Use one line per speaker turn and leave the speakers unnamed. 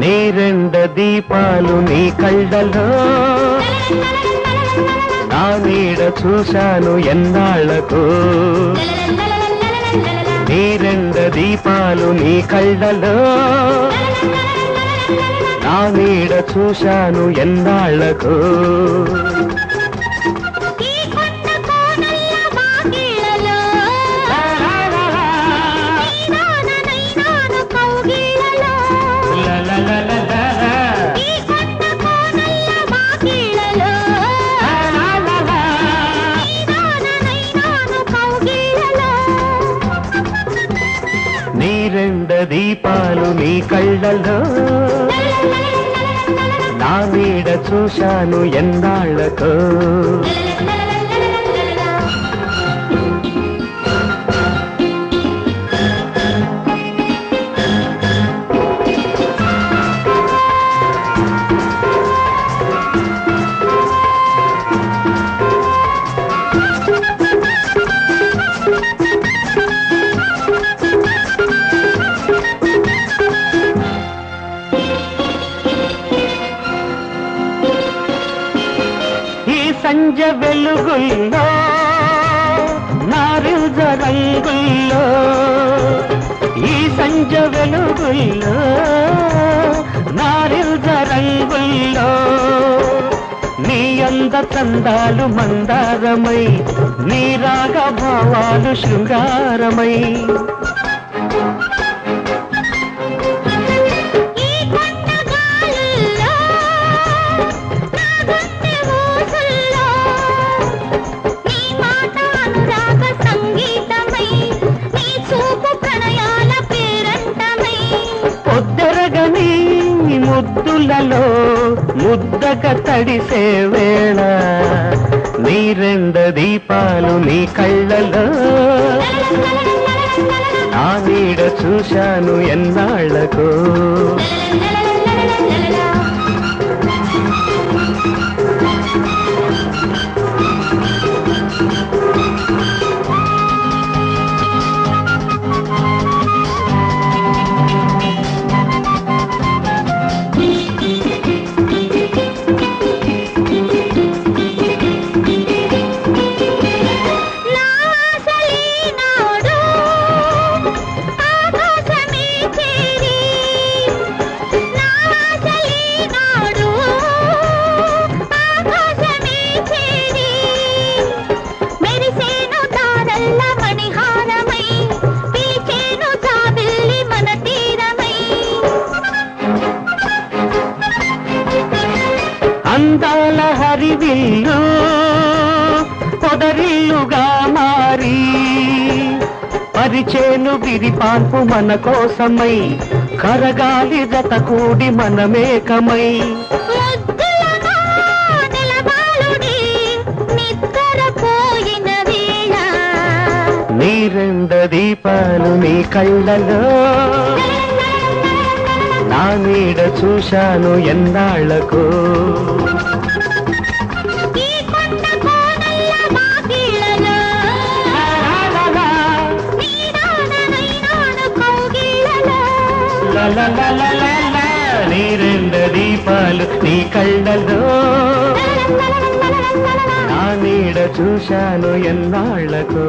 నీ రెండు దీపాలు నీ కళ్ళలో నా నీడ చూశాను ఎన్నాళ్లకు నీ రెండు దీపాలు నీ కళ్ళలో నా నీడ చూశాను ఎన్నాళ్లకు నీ రెండు దీపాలు నీ కళ్ళలో నా నీడ చూశాను ఎన్నాళ్లకు సంజ వెలుగుల్లో నారింజ రంగుల్లో ఈ సంజ వెలుగుల్లో నారింజ రంగుల్లో నీ అంద చందాలు మందారమై నీ రాగ భావాలు శృంగారమై ముద్దులలో ముద్దగా తడిసే వేళ నీ రెండు దీపాలు నీ కళ్ళలో నా నీడ చూశాను ఎన్నాళ్లకు అందాల హరివిల్లు పొదరిల్లుగా మారి పరిచేను విరిపాన్పు మన కోసమై కరగాలి జత కూడి మనమేకమై నీ రెండు దీపాలు నీ కళ్ళలో నా నీడ చూశాను ఎన్నాళ్లకు నీ రెండు దీపాలు నీ కళ్ళలో నా నీడ చూశాను ఎన్నాళ్లకు